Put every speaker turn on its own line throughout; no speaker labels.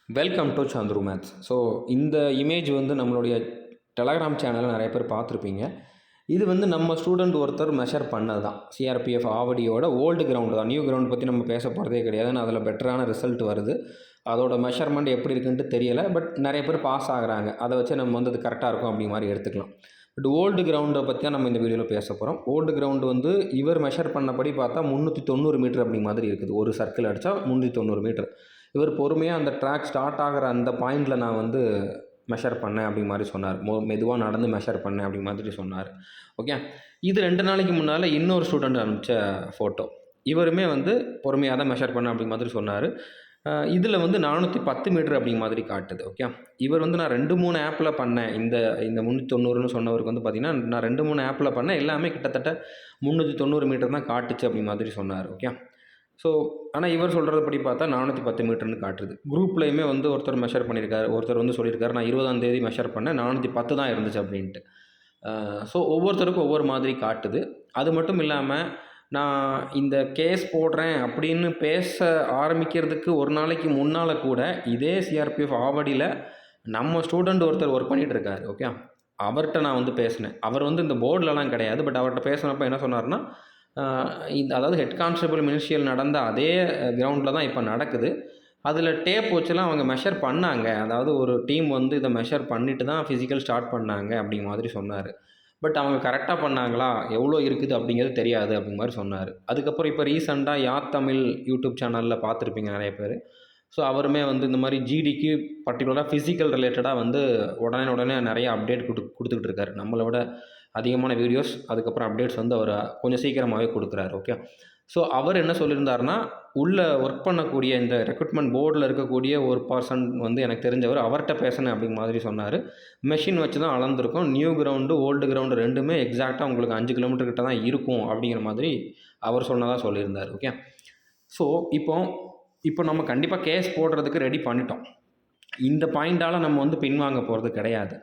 Welcome to Chandru maths. So இந்த image வந்து நம்மளுடைய டெலகிராம் சேனலில் நிறைய பேர் பார்த்துருப்பீங்க. இது வந்து நம்ம ஸ்டூடெண்ட் ஒருத்தர் மெஷர் பண்ணது தான். சிஆர்பிஎஃப் ஆவடியோட ஓல்டு கிரவுண்டு தான். நியூ கிரவுண்ட் பற்றி நம்ம பேச போகிறதே கிடையாது. ஆனால் அதில் பெட்டரான ரிசல்ட் வருது. அதோட மெஷர்மெண்ட் எப்படி இருக்குன்ட்டு தெரியலை. பட் நிறைய பேர் பாஸ் ஆகுறாங்க. அதை வச்சு நம்ம வந்து அது கரெக்டாக இருக்கும் அப்படி மாதிரி எடுத்துக்கலாம். பட் ஓல்டு கிரவுண்டை பற்றி தான் நம்ம இந்த வீடியோவில் பேச போகிறோம். ஓல்டு கிரவுண்டு வந்து இவர் மெஷர் பண்ணபடி பார்த்தா 390 மீட்டர் அப்படி மாதிரி இருக்குது. ஒரு சர்க்கிள் அடித்தா 390 மீட்டர். இவர் பொறுமையாக அந்த ட்ராக் ஸ்டார்ட் ஆகிற அந்த பாயிண்டில் நான் வந்து மெஷர் பண்ணேன் அப்படி மாதிரி சொன்னார். மெதுவாக நடந்து மெஷர் பண்ணேன் அப்படி மாதிரி சொன்னார். ஓகே, இது 2 நாளைக்கு முன்னால் இன்னொரு ஸ்டூடெண்ட் அனுப்பிச்ச ஃபோட்டோ. இவருமே வந்து பொறுமையாக தான் மெஷர் பண்ணேன் அப்படி மாதிரி சொன்னார். இதில் வந்து 410 மீட்டர் அப்படி மாதிரி காட்டுது. ஓகே, இவர் வந்து நான் 2-3 ஆப்பில் பண்ணேன். இந்த 390ன்னு சொன்னவருக்கு வந்து பார்த்திங்கன்னா நான் 2-3 ஆப்பில் பண்ணேன். எல்லாமே கிட்டத்தட்ட 390 மீட்டர் தான் காட்டுச்சு அப்படி மாதிரி சொன்னார். ஓகே, ஸோ ஆனால் இவர் சொல்கிறது படி பார்த்தா 410 மீட்டர்னு காட்டுது. குரூப்லேயுமே வந்து ஒருத்தர் மெஷர் பண்ணியிருக்காரு. ஒருத்தர் வந்து சொல்லியிருக்காரு நான் 20ஆம் தேதி மெஷர் பண்ணேன், 410 தான் இருந்துச்சு அப்படின்ட்டு. ஸோ ஒவ்வொருத்தருக்கும் ஒவ்வொரு மாதிரி காட்டுது. அது மட்டும் இல்லாமல் நான் இந்த கேஸ் போடுறேன் அப்படின்னு பேச ஆரம்பிக்கிறதுக்கு ஒரு நாளைக்கு முன்னால் கூட இதே சிஆர்பிஎஃப் ஆவடியில் நம்ம ஸ்டூடெண்ட் ஒருத்தர் ஒர்க் பண்ணிகிட்டு இருக்காரு. ஓகே, அவர்கிட்ட நான் வந்து பேசினேன். அவர் வந்து இந்த போர்டிலலாம் கிடையாது. பட் அவர்கிட்ட பேசினப்போ என்ன சொன்னார்னா, அதாவது ஹெட் கான்ஸ்டபிள் மினிஸ்ட்ரியல் நடந்த அதே கிரவுண்டில் தான் இப்போ நடக்குது. அதில் டேப் வச்சுலாம் அவங்க மெஷர் பண்ணாங்க. அதாவது ஒரு டீம் வந்து இதை மெஷர் பண்ணிட்டு தான் ஃபிசிக்கல் ஸ்டார்ட் பண்ணாங்க அப்படிங்கிற மாதிரி சொன்னார். பட் அவங்க கரெக்டாக பண்ணாங்களா, எவ்வளோ இருக்குது அப்படிங்கிறது தெரியாது அப்படிங்கிற மாதிரி சொன்னார். அதுக்கப்புறம் இப்போ ரீசெண்டாக யாத் தமிழ் யூடியூப் சேனலில் பார்த்துருப்பீங்க நிறைய பேர். ஸோ அவருமே வந்து இந்த மாதிரி ஜிடிக்கு பர்டிகுலராக ஃபிசிக்கல் ரிலேட்டடாக வந்து உடனே நிறைய அப்டேட் கொடுத்துக்கிட்டு இருக்காரு. நம்மளை விட அதிகமான வீடியோஸ் அதுக்கப்புறம் அப்டேட்ஸ் வந்து அவர் கொஞ்சம் சீக்கிரமாகவே கொடுக்குறாரு. ஓகே, ஸோ அவர் என்ன சொல்லியிருந்தாருன்னா, உள்ளே ஒர்க் பண்ணக்கூடிய இந்த ரெக்ரூட்மெண்ட் போர்டில் இருக்கக்கூடிய ஒரு பர்சன் வந்து எனக்கு தெரிஞ்சவர், அவர்கிட்ட பேசினேன் அப்படிங்கிற மாதிரி சொன்னார். மெஷின் வச்சு தான் அளந்துருக்கோம். நியூ கிரவுண்டு ஓல்டு கிரவுண்டு ரெண்டுமே எக்ஸாக்டாக உங்களுக்கு 5 கிலோமீட்டர் கிட்ட தான் இருக்கும் அப்படிங்கிற மாதிரி அவர் சொன்னதாக சொல்லியிருந்தார். ஓகே, ஸோ இப்போ நம்ம கண்டிப்பாக கேஸ் போடுறதுக்கு ரெடி பண்ணிட்டோம். இந்த பாயிண்டால் நம்ம வந்து பின்வாங்க போகிறது கிடையாது.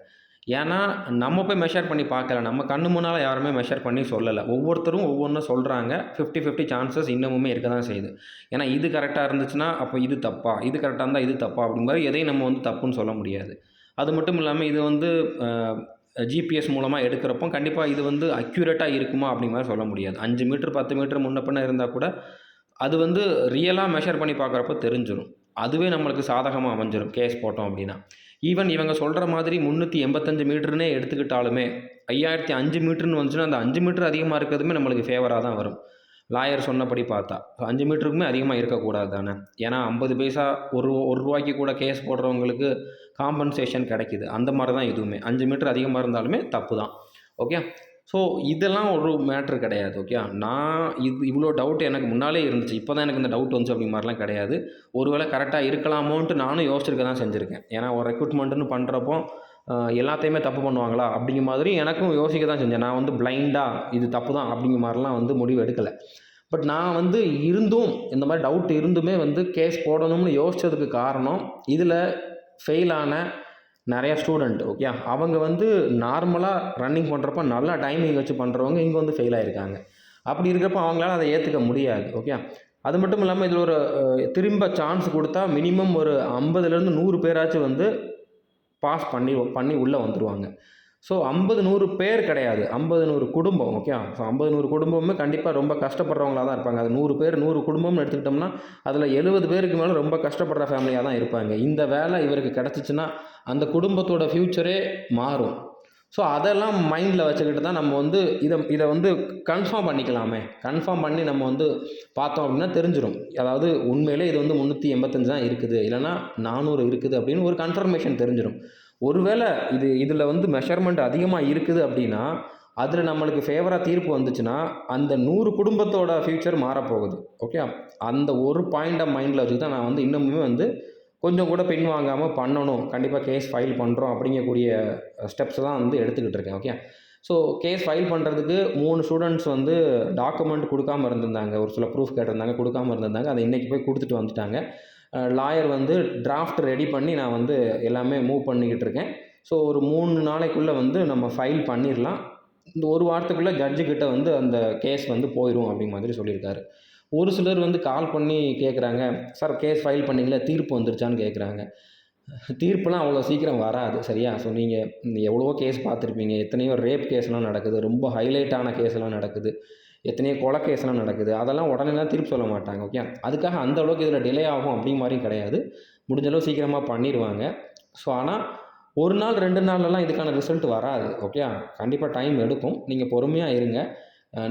ஏன்னா நம்ம போய் மெஷர் பண்ணி பார்க்கல. நம்ம கண்ணு முன்னால் யாருமே மெஷர் பண்ணி சொல்லலை. ஒவ்வொருத்தரும் ஒவ்வொன்றும் சொல்கிறாங்க. 50-50 சான்சஸ் இன்னமுமே இருக்க தான் செய்யுது. ஏன்னா இது கரெக்டாக இருந்துச்சுன்னா அப்போ இது தப்பா, இது கரெக்டாக இருந்தால் இது தப்பா அப்படிங்கிற எதையும் நம்ம வந்து தப்புன்னு சொல்ல முடியாது. அது மட்டும் இல்லாமல் இது வந்து ஜிபிஎஸ் மூலமாக எடுக்கிறப்போ கண்டிப்பாக இது வந்து அக்யூரேட்டாக இருக்குமா அப்படிங்கிற மாதிரி சொல்ல முடியாது. 5 மீட்டர் 10 மீட்டர் முன்ன பின்ன இருந்தால் கூட அது வந்து ரியலாக மெஷர் பண்ணி பார்க்குறப்ப தெரிஞ்சிடும். அதுவே நம்மளுக்கு சாதகமாக அமைஞ்சிடும் கேஸ் போட்டோம் அப்படின்னா. ஈவன் இவங்க சொல்கிற மாதிரி 385 மீட்டர்னே எடுத்துக்கிட்டாலுமே 5005 மீட்டர்னு வந்துச்சுன்னா அந்த 5 மீட்டர் அதிகமாக இருக்கிறதுமே நம்மளுக்கு ஃபேவராக தான் வரும். லாயர் சொன்னபடி பார்த்தா 5 மீட்டருக்குமே அதிகமாக இருக்கக்கூடாது தானே. ஏன்னா 50 பைசா ஒரு ரூபாய்க்கு கூட கேஸ் போடுறவங்களுக்கு காம்பன்சேஷன் கிடைக்கிது. அந்த மாதிரி தான் இதுவுமே 5 மீட்டர் அதிகமாக இருந்தாலுமே தப்பு தான். ஓகே, ஸோ இதெல்லாம் ஒரு மேட்ரு கிடையாது. ஓகே, நான் இவ்வளோ டவுட் எனக்கு முன்னாலே இருந்துச்சு. இப்போ தான் எனக்கு இந்த டவுட் வந்துச்சு அப்படி மாதிரிலாம் கிடையாது. ஒருவேளை கரெக்டாக இருக்கலாமோன்ட்டு நானும் யோசிச்சிருக்க தான் செஞ்சுருக்கேன். ஏன்னா ஒரு ரெக்ரூட்மெண்ட்டுன்னு பண்ணுறப்போ எல்லாத்தையுமே தப்பு பண்ணுவாங்களா அப்படிங்கிற மாதிரி எனக்கும் யோசிக்க தான் செஞ்சேன். நான் வந்து பிளைண்டாக இது தப்பு தான் அப்படிங்கிற மாதிரிலாம் வந்து முடிவு எடுக்கலை. பட் நான் வந்து இருந்தும் இந்த மாதிரி டவுட் இருந்துமே வந்து கேஸ் போடணும்னு யோசித்ததுக்கு காரணம் இதில் ஃபெயிலான நிறையா ஸ்டூடெண்ட். ஓகே, அவங்க வந்து நார்மலாக ரன்னிங் பண்ணுறப்ப நல்லா டைமிங் வச்சு பண்ணுறவங்க இங்கே வந்து ஃபெயில் ஆகிருக்காங்க. அப்படி இருக்கிறப்ப அவங்களால அதை ஏற்றுக்க முடியாது. ஓகே, அது மட்டும் இல்லாமல் இதில் ஒரு திரும்ப சான்ஸ் கொடுத்தா மினிமம் ஒரு 50லேருந்து 100 பேராச்சும் வந்து பாஸ் பண்ணி உள்ளே வந்துடுவாங்க. ஸோ 50-100 பேர் கிடையாது, 50-100 குடும்பம். ஓகே, ஸோ 50-100 குடும்பமே கண்டிப்பாக ரொம்ப கஷ்டப்படுறவங்களாக தான் இருப்பாங்க. அது 100 பேர் 100 குடும்பம்னு எடுத்துக்கிட்டோம்னா அதில் 70 பேருக்கு மேலே ரொம்ப கஷ்டப்படுற ஃபேமிலியாக தான் இருப்பாங்க. இந்த வேலை இவருக்கு கிடச்சிச்சின்னா அந்த குடும்பத்தோட ஃப்யூச்சரே மாறும். ஸோ அதெல்லாம் மைண்டில் வச்சுக்கிட்டு தான் நம்ம வந்து இதை வந்து கன்ஃபார்ம் பண்ணிக்கலாமே. கன்ஃபார்ம் பண்ணி நம்ம வந்து பார்த்தோம் அப்படின்னா தெரிஞ்சிடும். அதாவது உண்மையிலே இது வந்து 385 தான் இருக்குது, இல்லைனா 400 இருக்குது அப்படின்னு ஒரு கன்ஃபர்மேஷன் தெரிஞ்சிடும். ஒருவேளை இதில் வந்து மெஷர்மெண்ட் அதிகமாக இருக்குது அப்படின்னா அதில் நம்மளுக்கு ஃபேவராக தீர்ப்பு வந்துச்சுன்னா அந்த 100 குடும்பத்தோட ஃப்யூச்சர் மாறப்போகுது. ஓகே, அந்த ஒரு பாயிண்ட்டை மைண்டில் வச்சு தான் நான் வந்து இன்னுமே வந்து கொஞ்சம் கூட பின்வாங்காமல் பண்ணணும், கண்டிப்பாக கேஸ் ஃபைல் பண்ணுறோம் அப்படிங்கக்கூடிய ஸ்டெப்ஸ் தான் வந்து எடுத்துக்கிட்டு இருக்கேன். ஓகே, ஸோ கேஸ் ஃபைல் பண்ணுறதுக்கு 3 ஸ்டூடெண்ட்ஸ் வந்து டாக்குமெண்ட் கொடுக்காமல் இருந்திருந்தாங்க. ஒரு சில ப்ரூஃப் கேட்டிருந்தாங்க, கொடுக்காமல் இருந்திருந்தாங்க. அதை இன்றைக்கி போய் கொடுத்துட்டு வந்துட்டாங்க. லாயர் வந்து டிராஃப்ட் ரெடி பண்ணி நான் வந்து எல்லாமே மூவ் பண்ணிக்கிட்டு இருக்கேன். ஸோ ஒரு 3 நாளைக்குள்ளே வந்து நம்ம ஃபைல் பண்ணிடலாம். இந்த ஒரு வாரத்துக்குள்ளே ஜட்ஜுக்கிட்ட வந்து அந்த கேஸ் வந்து போயிடும் அப்படிங்கிற மாதிரி சொல்லியிருக்காரு. ஒரு சிலர் வந்து கால் பண்ணி கேட்குறாங்க, சார் கேஸ் ஃபைல் பண்ணீங்களா, தீர்ப்பு வந்துருச்சான்னு கேட்குறாங்க. தீர்ப்புலாம் அவ்வளோ சீக்கிரம் வராது சரியா? ஸோ நீங்கள் எவ்வளவோ கேஸ் பார்த்துருப்பீங்க. எத்தனையோ ரேப் கேஸ்லாம் நடக்குது. ரொம்ப ஹைலைட்டான கேஸ்லாம் நடக்குது. எத்தனையோ கொலை கேஸ்லாம் நடக்குது. அதெல்லாம் உடனேலாம் தீர்ப்பு சொல்ல மாட்டாங்க. ஓகே. அதுக்காக அந்த அளவுக்கு இதில் டிலே ஆகும் அப்படிங்கிற மாரியும் கிடையாது. முடிஞ்ச அளவு சீக்கிரமா பண்ணிருவாங்க. ஸோ ஆனா 1 நாள் 2 நாள்லலாம் இதுக்கான ரிசல்ட் வராது. ஓகே. கண்டிப்பா டைம் எடுக்கும். நீங்க பொறுமையா இருங்க.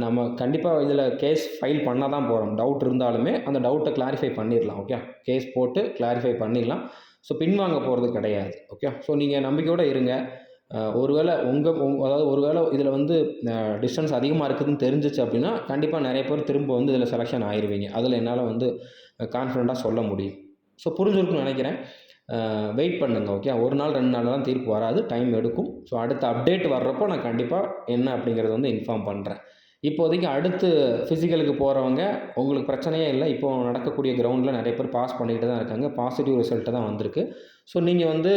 நம்ம கண்டிப்பா இதில கேஸ் ஃபைல் பண்ண தான் போறோம். டவுட் இருந்தாலுமே அந்த டவுட்ட கிளாரிஃபை பண்ணிரலாம். ஓகே. கேஸ் போட்டு கிளாரிஃபை பண்ணிடலாம். ஸோ பின்வாங்க போறது கிடையாது. ஓகே. ஸோ நீங்க நம்பிக்கையோட இருங்க. ஒருவேளை அதாவது ஒருவேளை இதில வந்து டிஸ்டன்ஸ் அதிகமா இருக்குதுன்னு தெரிஞ்சுச்சு அப்படின்னா, கண்டிப்பா நெறைய பேர் திரும்ப வந்து இதில செலக்ஷன் ஆயிருவீங்க. அதில என்னால வந்து கான்ஃபிடென்ட்டா சொல்ல முடியும். ஸோ புரிஞ்சிருக்கும்னு நெனைக்கிறேன். வெயிட் பண்ணுங்க. ஓகே. 1 நாள் 2 நாள்லாம் தீர்ப்பு வராது. டைம் எடுக்கும். ஸோ அடுத்த அப்டேட் வர்றப்போ நான் கண்டிப்பா என்ன அப்படிங்கிறத வந்து இன்ஃபார்ம் பண்றேன். இப்போதைக்கு அடுத்து ஃபிசிக்கலுக்கு போறவங்க உங்களுக்கு பிரச்சனையே இல்ல. இப்போ நடக்கக்கூடிய கிரவுண்ட்ல நெறைய பேர் பாஸ் பண்ணிக்கிட்டு தான் இருக்காங்க. பாசிட்டிவ் ரிசல்ட் தான் வந்திருக்கு. ஸோ நீங்க வந்து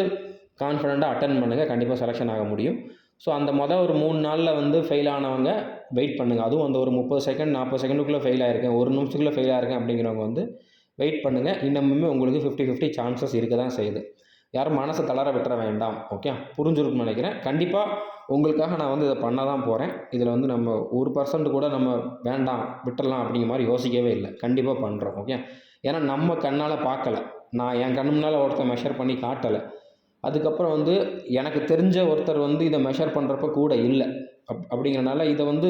கான்ஃபிடென்ட்டா அட்டெண்ட் பண்ணுங்க. கண்டிப்பா செலக்ஷன் ஆக முடியும். ஸோ அந்த ஒரு 3 நாள்ல வந்து ஃபெயில் ஆனவங்க வெயிட் பண்ணுங்க. அதுவும் அந்த ஒரு 30 செகண்ட், 40 செகண்டுக்குள்ள ஃபெயில் ஆயிருக்கேன். 1 நிமிஷத்துக்குள்ள ஃபெயில் ஆயிருக்கேன் அப்படிங்கிறவங்க வந்து வெயிட் பண்ணுங்க. இன்னமுமே உங்களுக்கு 50, 50 சான்சஸ் இருக்க தான் செய்யுது. யாரும் மனச தளர விட்டுற வேண்டாம். ஓகே. புரிஞ்சிருக்கும்னு நெனைக்கிறேன். கண்டிப்பா உங்களுக்காக நான் வந்து இத பண்ண தான் போறேன். இதில வந்து நம்ம 1% கூட நம்ம வேண்டாம், விட்டுறலாம் அப்படிங்கிற மாரி யோசிக்கவே இல்ல. கண்டிப்பா பண்றோம். ஓகே. ஏன்னா நம்ம கண்ணால பார்க்கல. நான் என் கண்ணு முன்னால ஒருத்தன் மெஷர் பண்ணி காட்டல. அதுக்கப்புறம் வந்து எனக்கு தெரிஞ்ச ஒருத்தர் வந்து இத மெஷர் பண்றப்ப கூட இல்ல. அப்படிங்கிறனால இத வந்து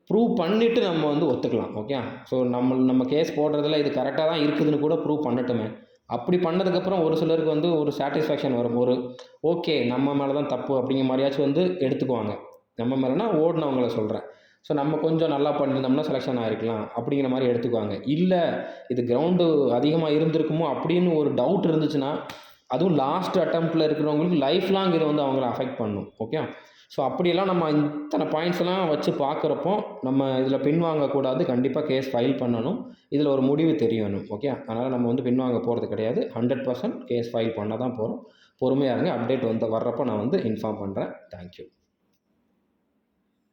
ப்ரூவ் பண்ணிட்டு நம்ம வந்து ஒத்துக்கலாம். ஓகே. ஸோ நம்ம கேஸ் போடுறதுல இது கரெக்ட்டா தான் இருக்குதுன்னு கூட ப்ரூவ் பண்ணட்டுமே. அப்படி பண்ணதுக்கப்புறம் ஒரு சிலருக்கு வந்து ஒரு சாட்டிஸ்ஃபேக்ஷன் வரும். ஓகே நம்ம மேல தான் தப்பு அப்படிங்கிற மாரியாச்சும் வந்து எடுத்துக்குவாங்க. நம்ம மேலனா ஓடுனவங்கள சொல்றேன். ஸோ நம்ம கொஞ்சம் நல்லா பண்ணியிருந்தோம்னா செலக்ஷன் ஆயிருக்கலாம் அப்படிங்கிற மாரி எடுத்துக்குவாங்க. இல்ல இது கிரவுண்டு அதிகமா இருந்திருக்குமோ அப்படின்னு ஒரு டவுட் இருந்துச்சுன்னா, அதுவும் லாஸ்ட் அட்டெம்ப்ட்ல இருக்கிறவங்களுக்கு லைஃப் லாங் இது வந்து அவங்கள அஃபெக்ட் பண்ணும். ஓகே. ஸோ அப்படியெல்லாம் நம்ம இத்தனை பாயிண்ட்ஸ்லாம் வச்சு பார்க்குறப்போ, நம்ம இதில பின்வாங்கக்கூடாது. கண்டிப்பா கேஸ் ஃபைல் பண்ணணும். இதில ஒரு முடிவு தெரியணும். ஓகே. அதனால நம்ம வந்து பின்வாங்க போறது கிடையாது. 100% கேஸ் ஃபைல் பண்ண தான் போறோம். பொறுமையா இருங்க. அப்டேட் வந்து வர்றப்போ நான் வந்து இன்ஃபார்ம் பண்றேன். Thank you.